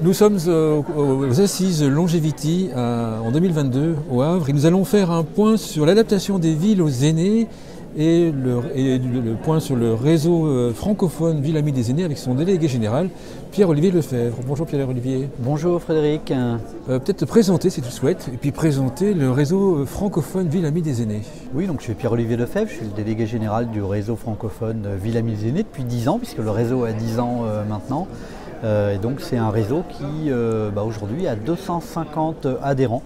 Nous sommes aux Assises Longevity en 2022 au Havre et nous allons faire un point sur l'adaptation des villes aux aînés et le point sur le réseau francophone Ville Amie des Aînés avec son délégué général Pierre-Olivier Lefebvre. Bonjour Pierre-Olivier. Bonjour Frédéric. Peut-être te présenter si tu le souhaites et puis présenter le réseau francophone Ville Amie des Aînés. Oui, donc je suis Pierre-Olivier Lefebvre, je suis le délégué général du réseau francophone Ville Amie des Aînés depuis 10 ans puisque le réseau a 10 ans maintenant. Et donc c'est un réseau qui aujourd'hui a 250 adhérents.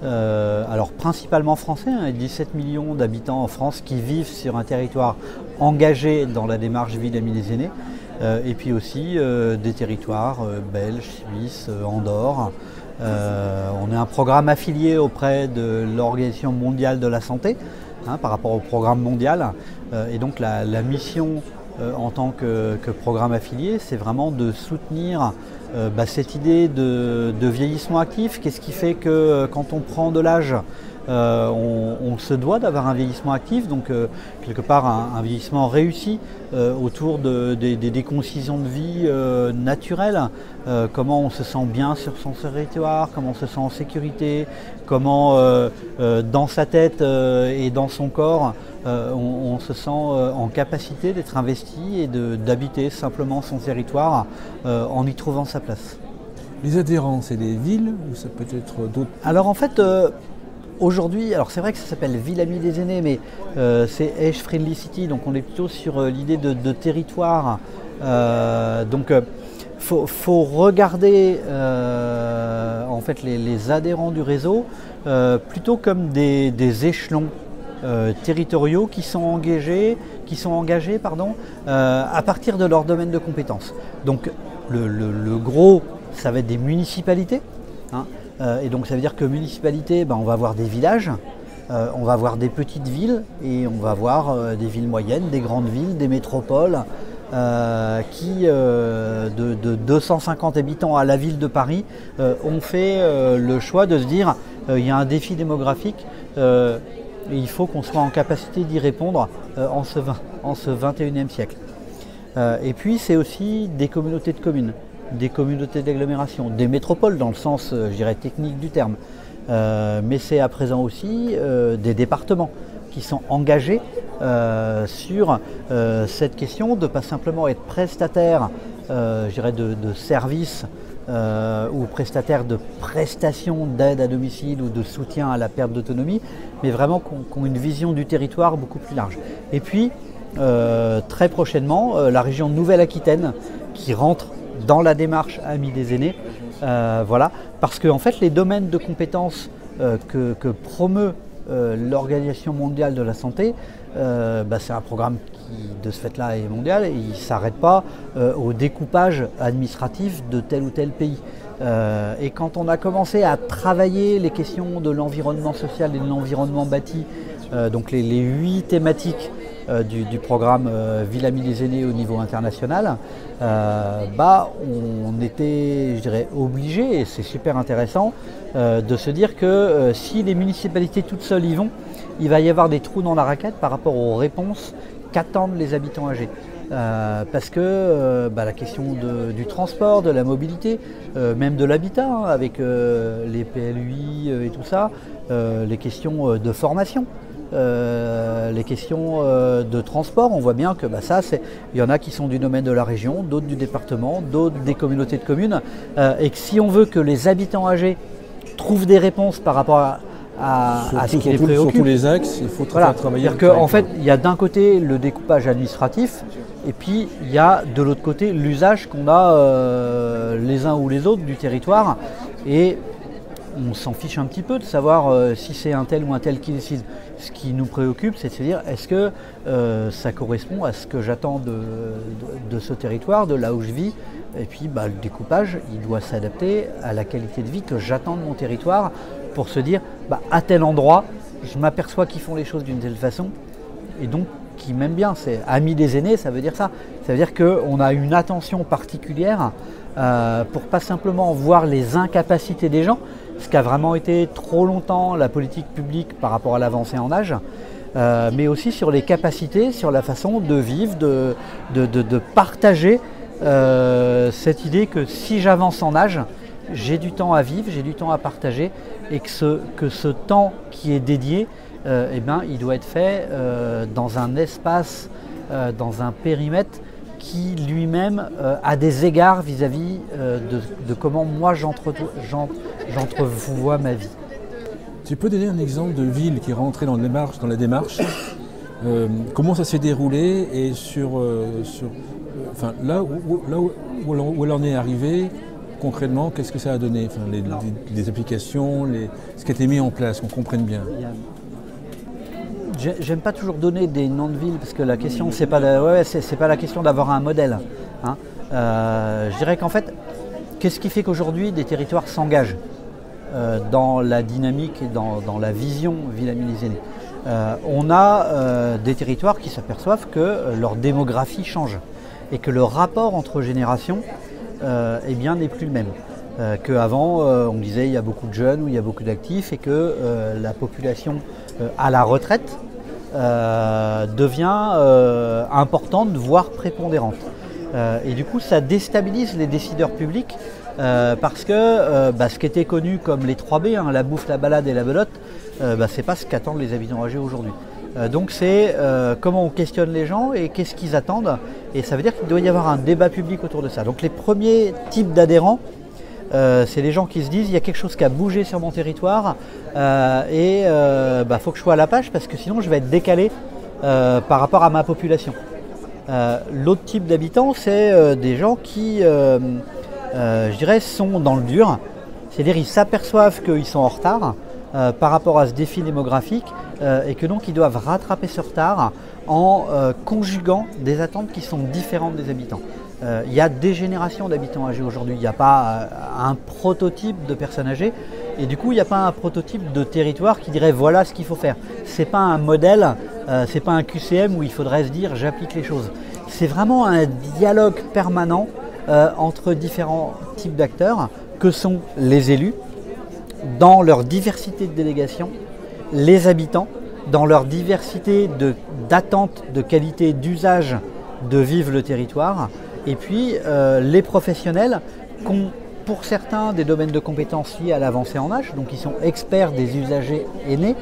Alors principalement français, 17 millions d'habitants en France qui vivent sur un territoire engagé dans la démarche Ville Amie des Aînés, et puis aussi des territoires belges, suisses, Andorre. On est un programme affilié auprès de l'Organisation mondiale de la santé, par rapport au programme mondial, et donc la mission en tant que programme affilié, c'est vraiment de soutenir cette idée de vieillissement actif. Qu'est-ce qui fait que quand on prend de l'âge, on se doit d'avoir un vieillissement actif, donc quelque part un vieillissement réussi autour des concisions de vie naturelles, comment on se sent bien sur son territoire, comment on se sent en sécurité, comment dans sa tête et dans son corps on se sent en capacité d'être investi et d'habiter simplement son territoire en y trouvant sa place. Les adhérents, c'est des villes ou ça peut être d'autres? Alors en fait, aujourd'hui, alors c'est vrai que ça s'appelle Ville Amie des Aînés, mais c'est Age Friendly City, donc on est plutôt sur l'idée de territoire. Donc faut regarder en fait les adhérents du réseau plutôt comme des échelons territoriaux qui sont engagés à partir de leur domaine de compétences. Donc le gros, ça va être des municipalités, et donc ça veut dire que municipalité, on va avoir des villages, on va avoir des petites villes et on va avoir des villes moyennes, des grandes villes, des métropoles qui de 250 habitants à la ville de Paris ont fait le choix de se dire il y a un défi démographique et il faut qu'on soit en capacité d'y répondre en ce 21e siècle. Et puis c'est aussi des communautés de communes, des communautés d'agglomération, des métropoles dans le sens, je dirais, technique du terme. Mais c'est à présent aussi des départements qui sont engagés sur cette question de ne pas simplement être prestataire, je dirais, de services ou prestataires de prestations d'aide à domicile ou de soutien à la perte d'autonomie, mais vraiment qu'on une vision du territoire beaucoup plus large. Et puis, très prochainement, la région de Nouvelle-Aquitaine qui rentre dans la démarche Amie des Aînés, voilà, parce que en fait, les domaines de compétences que promeut l'Organisation mondiale de la santé, c'est un programme qui, de ce fait-là, est mondial et il ne s'arrête pas au découpage administratif de tel ou tel pays. Et quand on a commencé à travailler les questions de l'environnement social et de l'environnement bâti, donc les 8 thématiques du programme Ville Amie des Aînés au niveau international, on était, je dirais, obligé, et c'est super intéressant, de se dire que si les municipalités toutes seules y vont, il va y avoir des trous dans la raquette par rapport aux réponses qu'attendent les habitants âgés. Parce que la question du transport, de la mobilité, même de l'habitat, avec les PLUI et tout ça, les questions de formation, les questions de transport, on voit bien que il y en a qui sont du domaine de la région, d'autres du département, d'autres des communautés de communes, et que si on veut que les habitants âgés trouvent des réponses par rapport à ce qui les préoccupe. Sur tous les axes, il faut travailler. C'est-à-dire qu'en fait, il y a d'un côté le découpage administratif, et puis il y a de l'autre côté l'usage qu'on a les uns ou les autres du territoire, et on s'en fiche un petit peu de savoir si c'est un tel ou un tel qui décide. Ce qui nous préoccupe, c'est de se dire, est-ce que ça correspond à ce que j'attends de ce territoire, de là où je vis. Et puis le découpage, il doit s'adapter à la qualité de vie que j'attends de mon territoire pour se dire, à tel endroit, je m'aperçois qu'ils font les choses d'une telle façon, et donc qu'ils m'aiment bien. C'est Amie des Aînés, ça veut dire ça. Ça veut dire qu'on a une attention particulière pour pas simplement voir les incapacités des gens, ce qui a vraiment été trop longtemps la politique publique par rapport à l'avancée en âge, mais aussi sur les capacités, sur la façon de vivre, de partager cette idée que si j'avance en âge, j'ai du temps à vivre, j'ai du temps à partager et que ce temps qui est dédié, il doit être fait dans un espace, dans un périmètre qui lui-même a des égards vis-à-vis de comment moi j'entrevois ma vie. Tu peux donner un exemple de ville qui est rentrée dans la démarche, comment ça s'est déroulé et là où elle en est arrivée, concrètement, qu'est-ce que ça a donné, les applications, ce qui a été mis en place, qu'on comprenne bien. J'aime pas toujours donner des noms de villes parce que la question c'est pas la question d'avoir un modèle. Hein. Je dirais qu'en fait, qu'est-ce qui fait qu'aujourd'hui des territoires s'engagent dans la dynamique et dans la vision Ville Amis les Aînés. On a des territoires qui s'aperçoivent que leur démographie change et que le rapport entre générations n'est plus le même. Qu'avant, on disait il y a beaucoup de jeunes ou il y a beaucoup d'actifs et que la population à la retraite devient importante, voire prépondérante. Et du coup, ça déstabilise les décideurs publics parce que ce qui était connu comme les 3B, la bouffe, la balade et la belote, c'est pas ce qu'attendent les habitants âgés aujourd'hui. Donc c'est comment on questionne les gens et qu'est-ce qu'ils attendent. Et ça veut dire qu'il doit y avoir un débat public autour de ça. Donc les premiers types d'adhérents, c'est les gens qui se disent il y a quelque chose qui a bougé sur mon territoire et faut que je sois à la page parce que sinon je vais être décalé par rapport à ma population. L'autre type d'habitants, c'est des gens qui, je dirais, sont dans le dur. C'est-à-dire ils s'aperçoivent qu'ils sont en retard par rapport à ce défi démographique et que donc ils doivent rattraper ce retard en conjuguant des attentes qui sont différentes des habitants. Il y a des générations d'habitants âgés aujourd'hui, il n'y a pas un prototype de personnes âgées et du coup il n'y a pas un prototype de territoire qui dirait voilà ce qu'il faut faire. Ce n'est pas un modèle, ce n'est pas un QCM où il faudrait se dire j'applique les choses. C'est vraiment un dialogue permanent entre différents types d'acteurs que sont les élus dans leur diversité de délégation, les habitants dans leur diversité d'attentes, de qualité, d'usage de vivre le territoire. Et puis les professionnels qui ont pour certains des domaines de compétences liés à l'avancée en âge, donc ils sont experts des usagers aînés,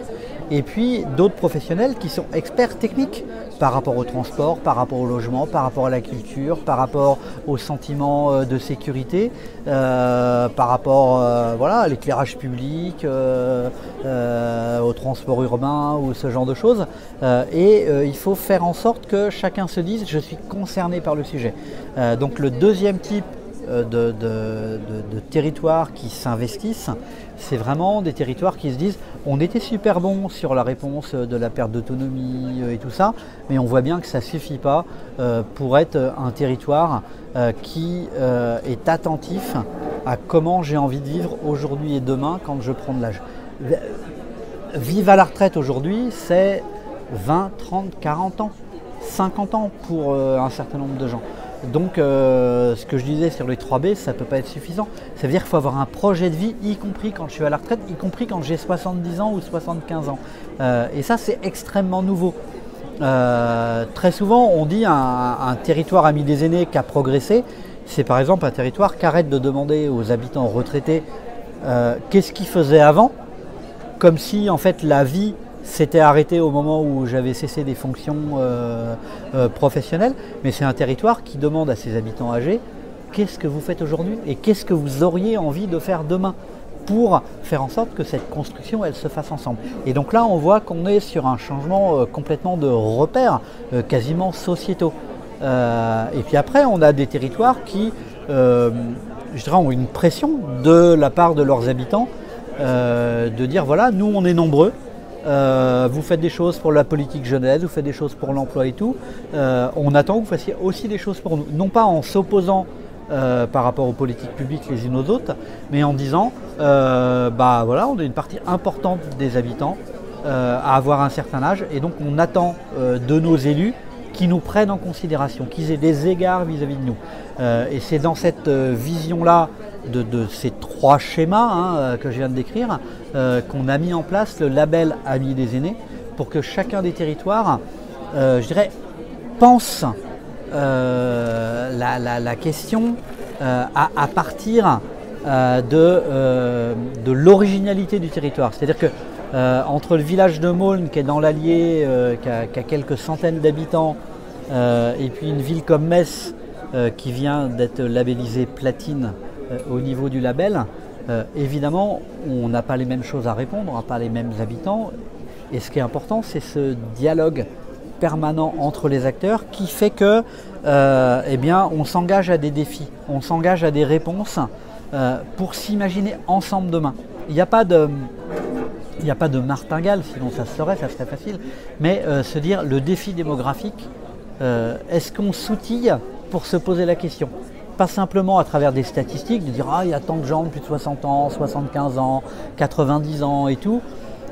et puis d'autres professionnels qui sont experts techniques par rapport au transport, par rapport au logement, par rapport à la culture, par rapport au sentiment de sécurité, par rapport à l'éclairage public, au transport urbain ou ce genre de choses. Il faut faire en sorte que chacun se dise je suis concerné par le sujet. Donc le deuxième type de territoires qui s'investissent, c'est vraiment des territoires qui se disent on était super bon sur la réponse de la perte d'autonomie et tout ça, mais on voit bien que ça ne suffit pas pour être un territoire qui est attentif à comment j'ai envie de vivre aujourd'hui et demain quand je prends de l'âge. Vivre à la retraite aujourd'hui, c'est 20, 30, 40 ans, 50 ans pour un certain nombre de gens. Donc ce que je disais sur les 3B, ça ne peut pas être suffisant. Ça veut dire qu'il faut avoir un projet de vie, y compris quand je suis à la retraite, y compris quand j'ai 70 ans ou 75 ans. Et ça, c'est extrêmement nouveau. Très souvent, on dit un territoire ami des aînés qui a progressé, c'est par exemple un territoire qui arrête de demander aux habitants retraités qu'est-ce qu'ils faisaient avant, comme si en fait la vie s'était arrêté au moment où j'avais cessé des fonctions professionnelles, mais c'est un territoire qui demande à ses habitants âgés qu'est-ce que vous faites aujourd'hui et qu'est-ce que vous auriez envie de faire demain pour faire en sorte que cette construction elle se fasse ensemble. Et donc là on voit qu'on est sur un changement complètement de repères, quasiment sociétaux. Et puis après on a des territoires qui je dirais, ont une pression de la part de leurs habitants de dire voilà, nous on est nombreux. Vous faites des choses pour la politique jeunesse, vous faites des choses pour l'emploi et tout. On attend que vous fassiez aussi des choses pour nous. Non pas en s'opposant par rapport aux politiques publiques les unes aux autres, mais en disant voilà, on est une partie importante des habitants à avoir un certain âge et donc on attend de nos élus qui nous prennent en considération, qu'ils aient des égards vis-à-vis de nous. Et c'est dans cette vision-là de ces trois schémas que je viens de décrire qu'on a mis en place le label Amis des aînés pour que chacun des territoires, je dirais, pense la question à partir de l'originalité du territoire. C'est-à-dire que entre le village de Maulnes, qui est dans l'Allier, qui a quelques centaines d'habitants, et puis une ville comme Metz, qui vient d'être labellisée platine au niveau du label, évidemment, on n'a pas les mêmes choses à répondre, on n'a pas les mêmes habitants. Et ce qui est important, c'est ce dialogue permanent entre les acteurs qui fait que eh bien, on s'engage à des défis, on s'engage à des réponses pour s'imaginer ensemble demain. Il n'y a pas de martingale, sinon ça serait facile, mais se dire le défi démographique, est-ce qu'on s'outille pour se poser la question? Pas simplement à travers des statistiques, de dire ah il y a tant de gens de plus de 60 ans, 75 ans, 90 ans et tout,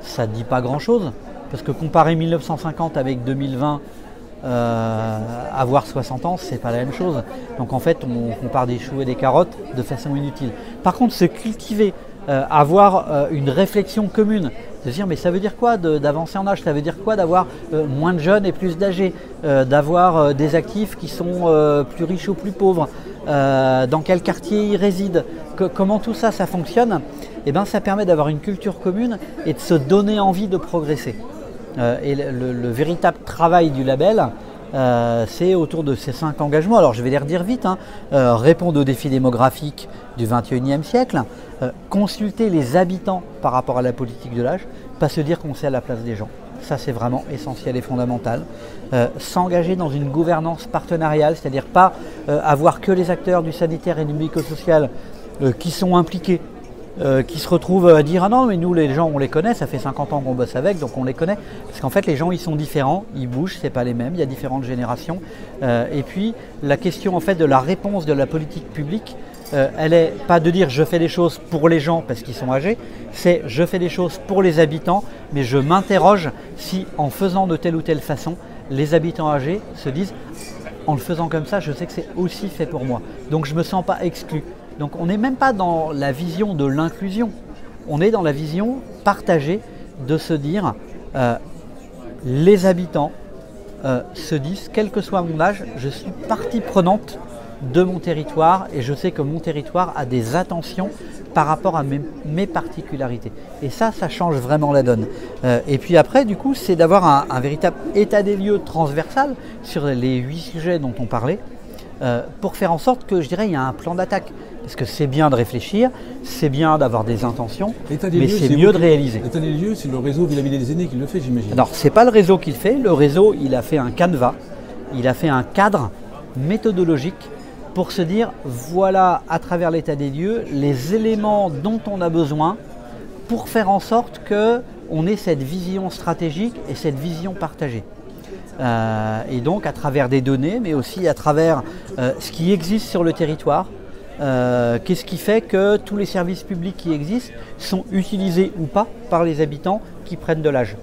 ça ne dit pas grand chose, parce que comparer 1950 avec 2020, avoir 60 ans, c'est pas la même chose. Donc en fait, on compare des choux et des carottes de façon inutile. Par contre, se cultiver, avoir une réflexion commune, de se dire mais ça veut dire quoi d'avancer en âge, ça veut dire quoi d'avoir moins de jeunes et plus d'âgés, d'avoir des actifs qui sont plus riches ou plus pauvres, dans quel quartier ils résident, comment tout ça fonctionne, et ben, ça permet d'avoir une culture commune et de se donner envie de progresser. Et le véritable travail du label, c'est autour de ces 5 engagements. Alors je vais les redire vite, hein. Répondre aux défis démographiques du 21e siècle, consulter les habitants par rapport à la politique de l'âge, pas se dire qu'on sait à la place des gens. Ça c'est vraiment essentiel et fondamental. S'engager dans une gouvernance partenariale, c'est-à-dire pas avoir que les acteurs du sanitaire et du médico-social qui sont impliqués, qui se retrouvent à dire ah non mais nous les gens on les connaît, ça fait 50 ans qu'on bosse avec donc on les connaît, parce qu'en fait les gens ils sont différents, ils bougent, c'est pas les mêmes, il y a différentes générations, et puis la question en fait de la réponse de la politique publique, elle est pas de dire je fais des choses pour les gens parce qu'ils sont âgés, c'est je fais des choses pour les habitants, mais je m'interroge si en faisant de telle ou telle façon les habitants âgés se disent en le faisant comme ça je sais que c'est aussi fait pour moi, donc je me sens pas exclu. Donc on n'est même pas dans la vision de l'inclusion, on est dans la vision partagée de se dire les habitants se disent quel que soit mon âge, je suis partie prenante de mon territoire et je sais que mon territoire a des attentions par rapport à mes particularités. Et ça change vraiment la donne. Et puis après, du coup, c'est d'avoir un véritable état des lieux transversal sur les 8 sujets dont on parlait, pour faire en sorte que, je dirais, il y a un plan d'attaque. Parce que c'est bien de réfléchir, c'est bien d'avoir des intentions, mais c'est mieux de réaliser. L'état des lieux, c'est le réseau Villa des Aînés qui le fait, j'imagine. Alors, ce n'est pas le réseau qui le fait. Le réseau, il a fait un canevas, il a fait un cadre méthodologique pour se dire, voilà, à travers l'état des lieux, les éléments dont on a besoin pour faire en sorte qu'on ait cette vision stratégique et cette vision partagée. Et donc, à travers des données, mais aussi à travers ce qui existe sur le territoire, qu'est-ce qui fait que tous les services publics qui existent sont utilisés ou pas par les habitants qui prennent de l'âge.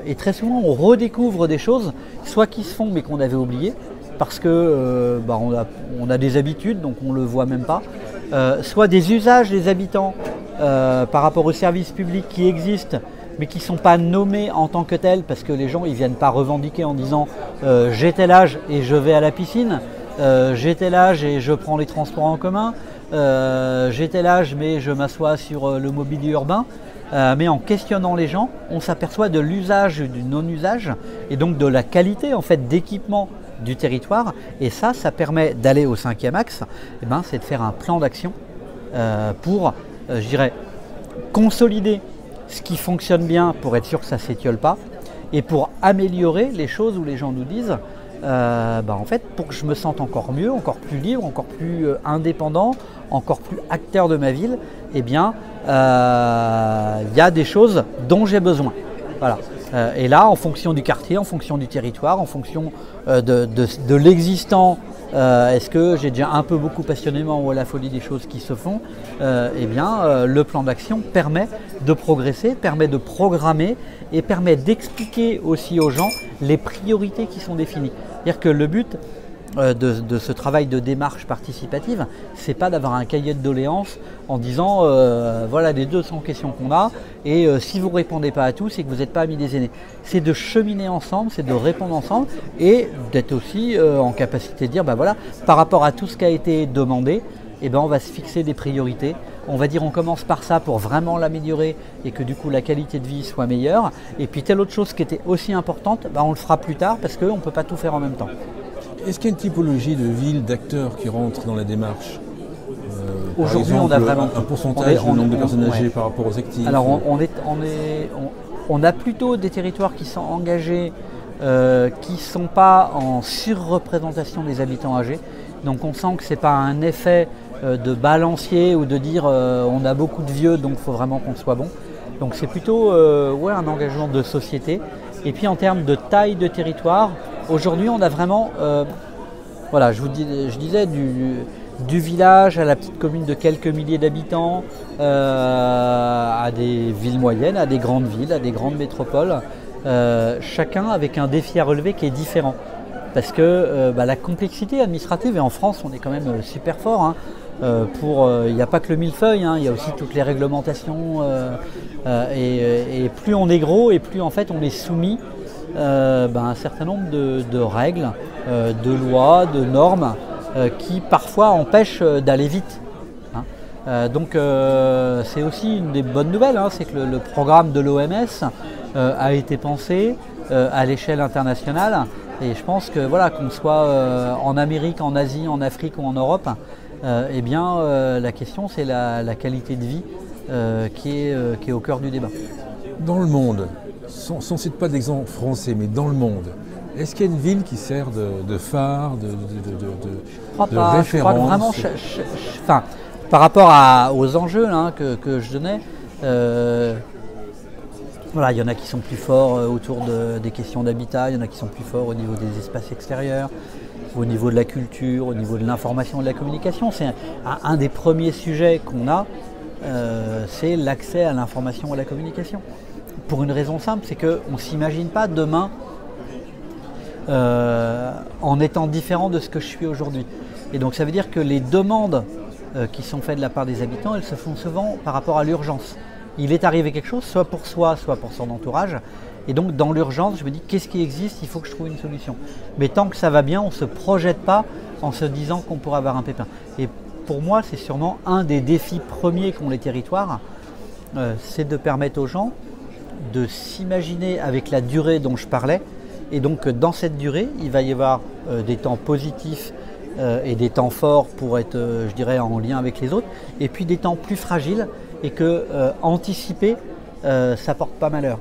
Et très souvent, on redécouvre des choses, soit qui se font mais qu'on avait oubliées, parce que on a des habitudes, donc on ne le voit même pas, soit des usages des habitants par rapport aux services publics qui existent, mais qui ne sont pas nommés en tant que tels, parce que les gens ne viennent pas revendiquer en disant j'ai tel âge et je vais à la piscine, j'ai tel âge et je prends les transports en commun, j'ai tel âge mais je m'assois sur le mobilier urbain. Mais en questionnant les gens, on s'aperçoit de l'usage et du non-usage, et donc de la qualité en fait d'équipement du territoire. Et ça permet d'aller au 5e axe, c'est de faire un plan d'action pour, je dirais, consolider ce qui fonctionne bien pour être sûr que ça ne s'étiole pas, et pour améliorer les choses où les gens nous disent en fait, pour que je me sente encore mieux, encore plus libre, encore plus indépendant, encore plus acteur de ma ville, il y a des choses dont j'ai besoin. Voilà. Et là, en fonction du quartier, en fonction du territoire, en fonction de l'existant, est-ce que j'ai déjà un peu beaucoup passionnément ou à la folie des choses qui se font, le plan d'action permet de progresser, permet de programmer et permet d'expliquer aussi aux gens les priorités qui sont définies. C'est-à-dire que le but, de ce travail de démarche participative, c'est pas d'avoir un cahier de doléances en disant voilà les 200 questions qu'on a et si vous ne répondez pas à tout, c'est que vous n'êtes pas amis des aînés. C'est de cheminer ensemble, c'est de répondre ensemble et d'être aussi en capacité de dire bah voilà, par rapport à tout ce qui a été demandé, eh ben on va se fixer des priorités. On va dire on commence par ça pour vraiment l'améliorer et que du coup la qualité de vie soit meilleure. Et puis telle autre chose qui était aussi importante, bah, on le fera plus tard parce qu'on ne peut pas tout faire en même temps. Est-ce qu'il y a une typologie de villes, d'acteurs qui rentrent dans la démarche Aujourd'hui, on a vraiment un pourcentage du nombre de personnes âgées par rapport aux actifs. Alors, on a plutôt des territoires qui sont engagés, qui ne sont pas en surreprésentation des habitants âgés. Donc, on sent que ce n'est pas un effet de balancier ou de dire on a beaucoup de vieux, donc il faut vraiment qu'on soit bon. Donc, c'est plutôt un engagement de société. Et puis, en termes de taille de territoire, aujourd'hui, on a vraiment, je disais, du village à la petite commune de quelques milliers d'habitants, à des villes moyennes, à des grandes villes, à des grandes métropoles, chacun avec un défi à relever qui est différent. Parce que la complexité administrative, et en France, on est quand même super fort, hein, il n'y a pas que le millefeuille, hein, il y a aussi toutes les réglementations, et plus on est gros, et plus en fait on est soumis à un certain nombre de règles, de lois, de normes qui parfois empêchent d'aller vite. Hein. Donc c'est aussi une des bonnes nouvelles, hein, c'est que le programme de l'OMS a été pensé à l'échelle internationale et je pense que voilà, qu'on soit en Amérique, en Asie, en Afrique ou en Europe, la question c'est la qualité de vie qui est au cœur du débat. Dans le monde, sans citer pas d'exemple français, mais dans le monde, est-ce qu'il y a une ville qui sert de phare, de référence? Je crois que vraiment, par rapport aux enjeux là, que je donnais, il y en a qui sont plus forts autour des questions d'habitat, il y en a qui sont plus forts au niveau des espaces extérieurs, au niveau de la culture, au niveau de l'information et de la communication. C'est un des premiers sujets qu'on a, c'est l'accès à l'information et à la communication. Pour une raison simple, c'est qu'on ne s'imagine pas demain en étant différent de ce que je suis aujourd'hui. Et donc ça veut dire que les demandes qui sont faites de la part des habitants, elles se font souvent par rapport à l'urgence. Il est arrivé quelque chose, soit pour soi, soit pour son entourage. Et donc dans l'urgence, je me dis qu'est-ce qui existe, il faut que je trouve une solution. Mais tant que ça va bien, on ne se projette pas en se disant qu'on pourrait avoir un pépin. Et pour moi, c'est sûrement un des défis premiers qu'ont les territoires, c'est de permettre aux gens de s'imaginer avec la durée dont je parlais. Et donc dans cette durée, il va y avoir des temps positifs et des temps forts pour être, je dirais, en lien avec les autres, et puis des temps plus fragiles et que anticiper, ça porte pas malheur.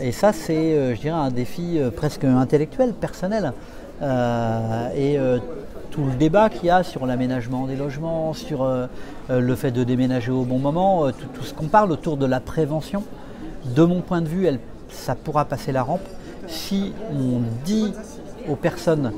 Et ça, c'est, je dirais, un défi presque intellectuel, personnel. Tout le débat qu'il y a sur l'aménagement des logements, sur le fait de déménager au bon moment, tout ce qu'on parle autour de la prévention, de mon point de vue, ça pourra passer la rampe si on dit aux personnes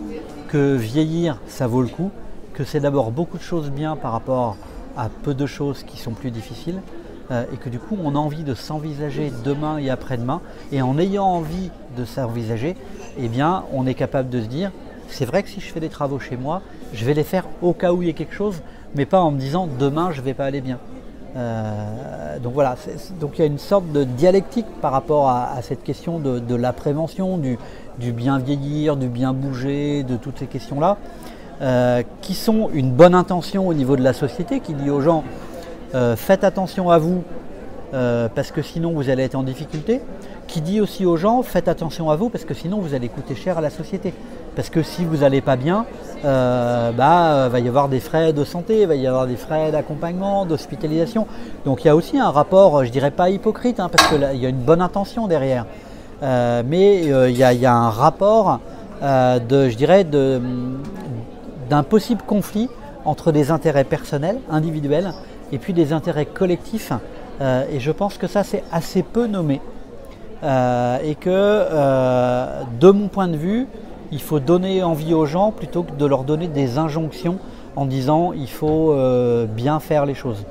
que vieillir, ça vaut le coup, que c'est d'abord beaucoup de choses bien par rapport à peu de choses qui sont plus difficiles, et que du coup on a envie de s'envisager demain et après-demain, et en ayant envie de s'envisager, eh bien on est capable de se dire, c'est vrai que si je fais des travaux chez moi, je vais les faire au cas où il y a quelque chose, mais pas en me disant demain je ne vais pas aller bien. Donc voilà, donc il y a une sorte de dialectique par rapport à cette question de la prévention, du bien vieillir, du bien bouger, de toutes ces questions-là, qui sont une bonne intention au niveau de la société, qui dit aux gens faites attention à vous parce que sinon vous allez être en difficulté, qui dit aussi aux gens faites attention à vous parce que sinon vous allez coûter cher à la société. Parce que si vous n'allez pas bien, va y avoir des frais de santé, il va y avoir des frais d'accompagnement, d'hospitalisation. Donc il y a aussi un rapport, je dirais pas hypocrite, hein, parce qu'il y a une bonne intention derrière. Mais il y a un rapport d'un possible conflit entre des intérêts personnels, individuels, et puis des intérêts collectifs. Et je pense que ça c'est assez peu nommé. Et que de mon point de vue, il faut donner envie aux gens plutôt que de leur donner des injonctions en disant il faut bien faire les choses.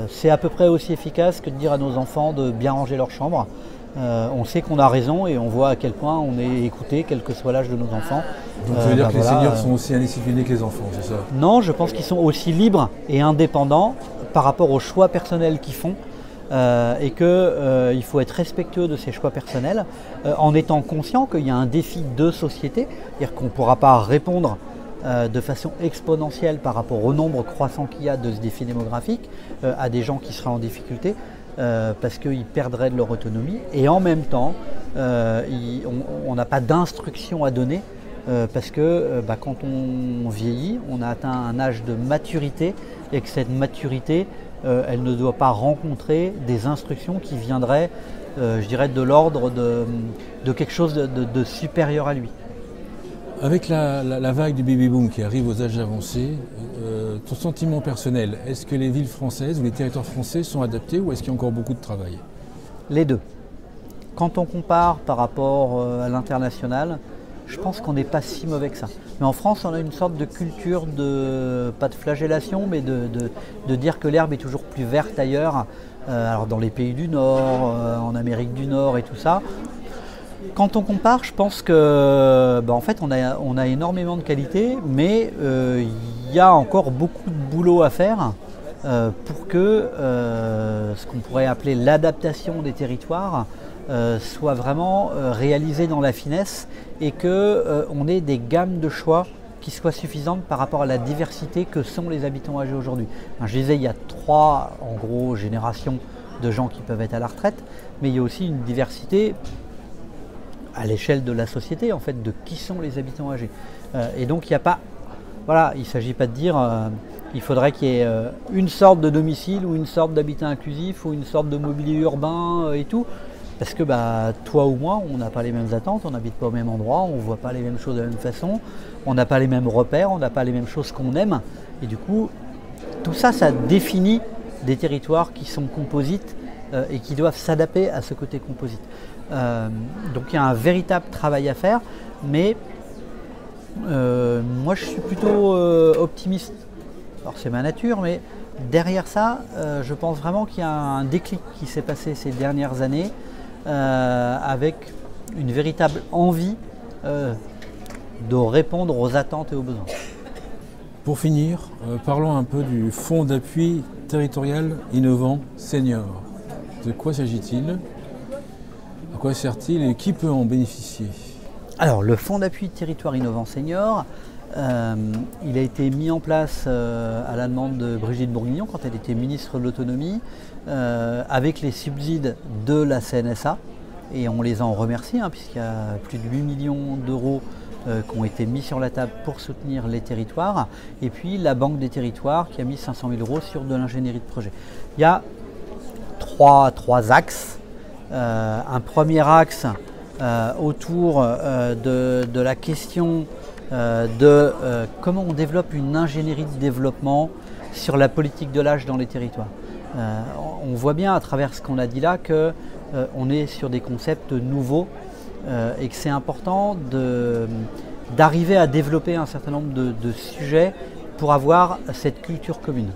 C'est à peu près aussi efficace que de dire à nos enfants de bien ranger leur chambre. On sait qu'on a raison et on voit à quel point on est écouté, quel que soit l'âge de nos enfants. Donc ça veut dire que les seniors sont aussi indisciplinés que les enfants, c'est ça? Non, je pense qu'ils sont aussi libres et indépendants par rapport aux choix personnels qu'ils font. Et qu'il faut être respectueux de ces choix personnels en étant conscient qu'il y a un défi de société, c'est-à-dire qu'on ne pourra pas répondre de façon exponentielle par rapport au nombre croissant qu'il y a de ce défi démographique à des gens qui seraient en difficulté parce qu'ils perdraient de leur autonomie et en même temps on n'a pas d'instruction à donner parce que quand on vieillit, on a atteint un âge de maturité et que cette maturité elle ne doit pas rencontrer des instructions qui viendraient, je dirais, de l'ordre de quelque chose de supérieur à lui. Avec la vague du baby-boom qui arrive aux âges avancés, ton sentiment personnel, est-ce que les villes françaises ou les territoires français sont adaptés ou est-ce qu'il y a encore beaucoup de travail? Les deux. Quand on compare par rapport à l'international, je pense qu'on n'est pas si mauvais que ça. Mais en France, on a une sorte de culture pas de flagellation, mais de dire que l'herbe est toujours plus verte ailleurs. Alors dans les pays du Nord, en Amérique du Nord et tout ça. Quand on compare, je pense que en fait, on a énormément de qualité, mais il y a encore beaucoup de boulot à faire pour que ce qu'on pourrait appeler l'adaptation des territoires soit vraiment réalisé dans la finesse et qu'on ait des gammes de choix qui soient suffisantes par rapport à la diversité que sont les habitants âgés aujourd'hui. Je disais, il y a 3 en gros générations de gens qui peuvent être à la retraite, mais il y a aussi une diversité à l'échelle de la société en fait de qui sont les habitants âgés. Et donc il n'y a pas, voilà, il ne s'agit pas de dire il faudrait qu'il y ait une sorte de domicile ou une sorte d'habitat inclusif ou une sorte de mobilier urbain et tout. Parce que toi ou moi, on n'a pas les mêmes attentes, on n'habite pas au même endroit, on ne voit pas les mêmes choses de la même façon, on n'a pas les mêmes repères, on n'a pas les mêmes choses qu'on aime. Et du coup, tout ça, ça définit des territoires qui sont composites et qui doivent s'adapter à ce côté composite. Donc il y a un véritable travail à faire, mais moi je suis plutôt optimiste. Alors c'est ma nature, mais derrière ça, je pense vraiment qu'il y a un déclic qui s'est passé ces dernières années avec une véritable envie de répondre aux attentes et aux besoins. Pour finir, parlons un peu du Fonds d'appui territorial innovant senior. De quoi s'agit-il? À quoi sert-il et qui peut en bénéficier? Alors le Fonds d'appui territoire innovant senior, il a été mis en place à la demande de Brigitte Bourguignon quand elle était ministre de l'Autonomie avec les subsides de la CNSA et on les en remercie puisqu'il y a plus de 8 millions d'euros qui ont été mis sur la table pour soutenir les territoires et puis la Banque des territoires qui a mis 500 000 euros sur de l'ingénierie de projet. Il y a trois axes. Un premier axe autour de la question de comment on développe une ingénierie de développement sur la politique de l'âge dans les territoires. On voit bien à travers ce qu'on a dit là qu'on est sur des concepts nouveaux et que c'est important d'arriver à développer un certain nombre de sujets pour avoir cette culture commune.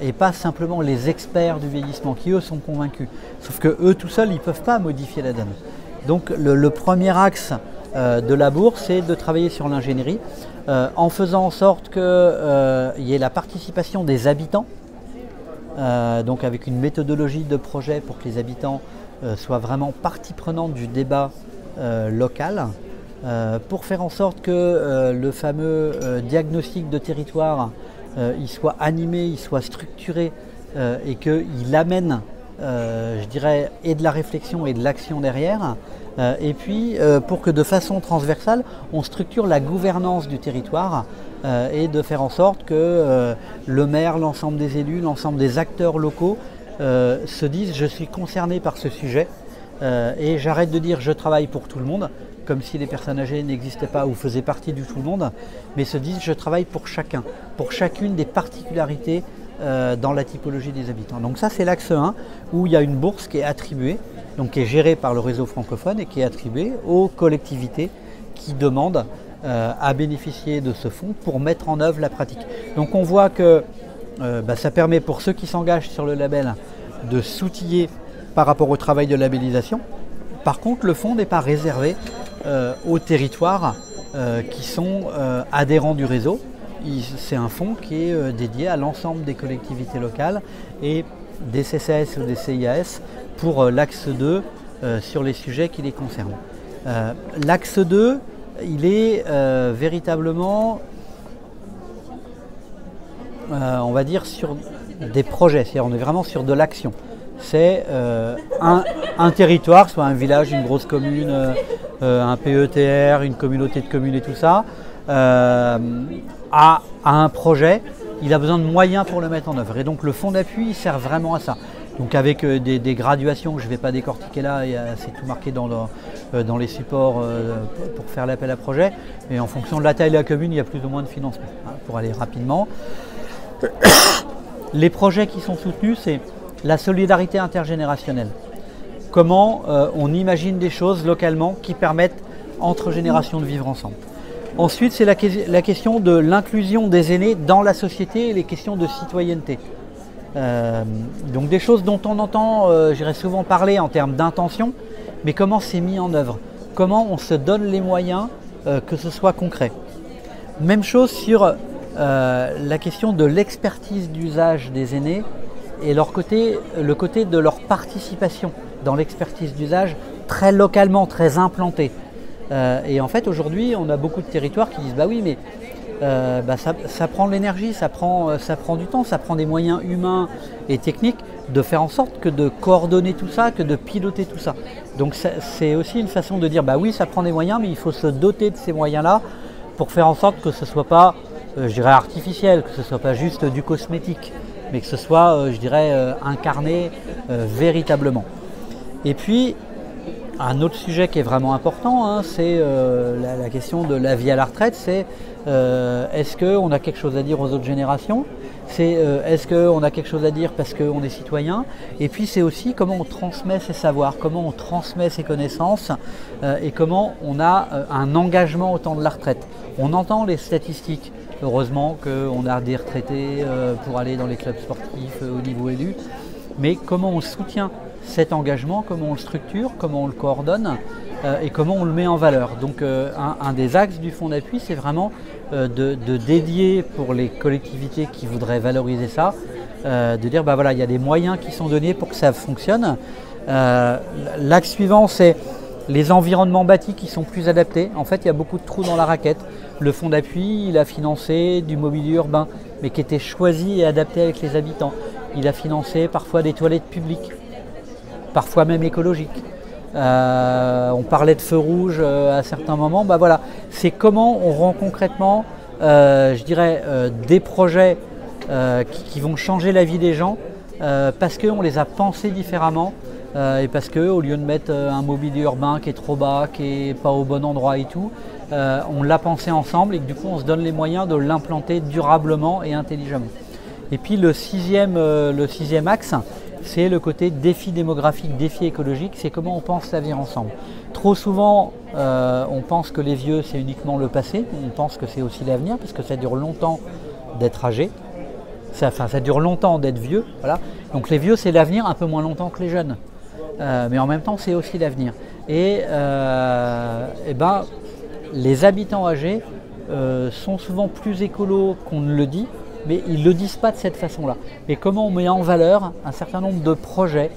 Et pas simplement les experts du vieillissement qui eux sont convaincus. Sauf que eux tout seuls ils ne peuvent pas modifier la donne. Donc le premier axe de la bourse c'est de travailler sur l'ingénierie en faisant en sorte qu'il y ait la participation des habitants, donc avec une méthodologie de projet pour que les habitants soient vraiment partie prenante du débat local, pour faire en sorte que le fameux diagnostic de territoire il soit animé, il soit structuré et qu'il amène, je dirais, et de la réflexion et de l'action derrière. Et puis, pour que de façon transversale, on structure la gouvernance du territoire et de faire en sorte que le maire, l'ensemble des élus, l'ensemble des acteurs locaux se disent « je suis concerné par ce sujet et j'arrête de dire « je travaille pour tout le monde ». Comme si les personnes âgées n'existaient pas ou faisaient partie du tout le monde, mais se disent je travaille pour chacun, pour chacune des particularités dans la typologie des habitants. Donc ça c'est l'axe 1 où il y a une bourse qui est attribuée, donc qui est gérée par le réseau francophone et qui est attribuée aux collectivités qui demandent à bénéficier de ce fonds pour mettre en œuvre la pratique. Donc on voit que ça permet pour ceux qui s'engagent sur le label de s'outiller par rapport au travail de labellisation. Par contre, le fonds n'est pas réservé aux territoires qui sont adhérents du réseau. C'est un fonds qui est dédié à l'ensemble des collectivités locales et des CCAS ou des CIAS pour l'axe 2 sur les sujets qui les concernent. L'axe 2, il est véritablement, on va dire, sur des projets, c'est-à-dire on est vraiment sur de l'action. C'est un territoire, soit un village, une grosse commune, un PETR, une communauté de communes et tout ça, a un projet, il a besoin de moyens pour le mettre en œuvre. Et donc le fonds d'appui il sert vraiment à ça. Donc avec des graduations que je ne vais pas décortiquer là, c'est tout marqué dans les supports pour faire l'appel à projet. Et en fonction de la taille de la commune, il y a plus ou moins de financement pour aller rapidement. Les projets qui sont soutenus, c'est la solidarité intergénérationnelle. Comment on imagine des choses localement qui permettent entre générations de vivre ensemble. Ensuite, c'est la question de l'inclusion des aînés dans la société et les questions de citoyenneté. Donc des choses dont on entend, j'irais souvent parler en termes d'intention, mais comment c'est mis en œuvre, comment on se donne les moyens que ce soit concret. Même chose sur la question de l'expertise d'usage des aînés et le côté de leur participation dans l'expertise d'usage très localement, très implantée. Et en fait aujourd'hui on a beaucoup de territoires qui disent bah oui mais ça prend de l'énergie, ça prend du temps, ça prend des moyens humains et techniques de faire en sorte que de coordonner tout ça, que de piloter tout ça. Donc c'est aussi une façon de dire bah oui ça prend des moyens mais il faut se doter de ces moyens là pour faire en sorte que ce ne soit pas je dirais artificiel, que ce ne soit pas juste du cosmétique, mais que ce soit je dirais incarné véritablement. Et puis un autre sujet qui est vraiment important, c'est la question de la vie à la retraite, c'est est-ce qu'on a quelque chose à dire aux autres générations, c'est est-ce qu'on a quelque chose à dire parce qu'on est citoyen, et puis c'est aussi comment on transmet ses savoirs, comment on transmet ses connaissances et comment on a un engagement au temps de la retraite. On entend les statistiques, heureusement qu'on a des retraités pour aller dans les clubs sportifs au niveau élu, mais comment on soutient cet engagement, comment on le structure, comment on le coordonne et comment on le met en valeur. Donc un des axes du fonds d'appui, c'est vraiment de dédier pour les collectivités qui voudraient valoriser ça, de dire bah voilà, il y a des moyens qui sont donnés pour que ça fonctionne. L'axe suivant, c'est les environnements bâtis qui sont plus adaptés. En fait, il y a beaucoup de trous dans la raquette. Le fonds d'appui, il a financé du mobilier urbain, mais qui était choisi et adapté avec les habitants. Il a financé parfois des toilettes publiques, parfois même écologiques. On parlait de feux rouges à certains moments. Bah voilà, c'est comment on rend concrètement, je dirais, des projets qui vont changer la vie des gens parce qu'on les a pensés différemment et parce qu'au lieu de mettre un mobilier urbain qui est trop bas, qui n'est pas au bon endroit et tout, on l'a pensé ensemble et que du coup on se donne les moyens de l'implanter durablement et intelligemment. Et puis le sixième axe, c'est le côté défi démographique, défi écologique, c'est comment on pense la vie ensemble. Trop souvent, on pense que les vieux, c'est uniquement le passé, on pense que c'est aussi l'avenir, parce que ça dure longtemps d'être âgé, ça dure longtemps d'être vieux, voilà. Donc les vieux, c'est l'avenir, un peu moins longtemps que les jeunes, mais en même temps, c'est aussi l'avenir. Et les habitants âgés sont souvent plus écolos qu'on ne le dit, mais ils ne le disent pas de cette façon-là. Et comment on met en valeur un certain nombre de projets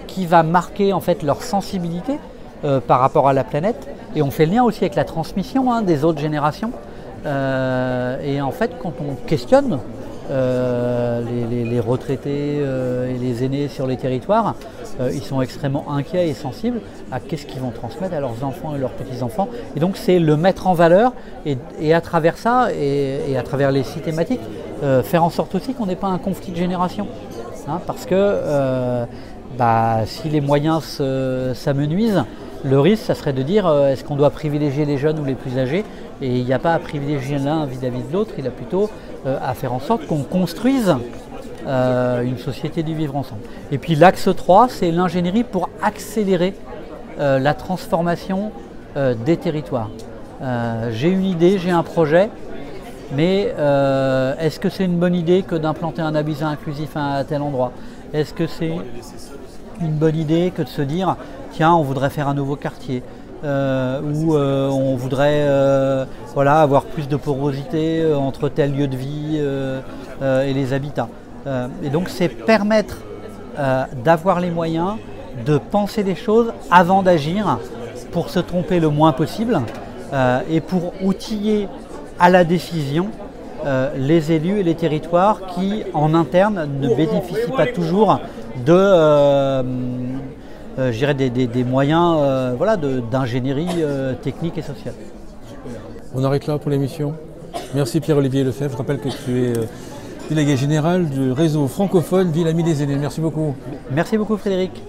qui va marquer en fait leur sensibilité par rapport à la planète. Et on fait le lien aussi avec la transmission des autres générations. Et en fait, quand on questionne les retraités et les aînés sur les territoires, ils sont extrêmement inquiets et sensibles à qu'est-ce qu'ils vont transmettre à leurs enfants et leurs petits-enfants. Et donc c'est le mettre en valeur et à travers ça et à travers les 6 thématiques, faire en sorte aussi qu'on n'ait pas un conflit de génération. Parce que si les moyens s'amenuisent, le risque, ça serait de dire est-ce qu'on doit privilégier les jeunes ou les plus âgés, et il n'y a pas à privilégier l'un vis-à-vis de l'autre, il a plutôt à faire en sorte qu'on construise une société du vivre ensemble. Et puis l'axe 3, c'est l'ingénierie pour accélérer la transformation des territoires. J'ai une idée, j'ai un projet, mais est-ce que c'est une bonne idée que d'implanter un habitat inclusif à tel endroit? Est-ce que c'est une bonne idée que de se dire tiens, on voudrait faire un nouveau quartier, ou on voudrait voilà, avoir plus de porosité entre tel lieu de vie et les habitats. Et donc c'est permettre d'avoir les moyens de penser les choses avant d'agir pour se tromper le moins possible et pour outiller à la décision les élus et les territoires qui en interne ne bénéficient pas toujours de je dirais des moyens voilà, d'ingénierie technique et sociale. On arrête là pour l'émission. Merci Pierre-Olivier Lefebvre. Je rappelle que tu es délégué général du réseau francophone Ville Amie des Aînés. Merci beaucoup. Merci beaucoup Frédéric.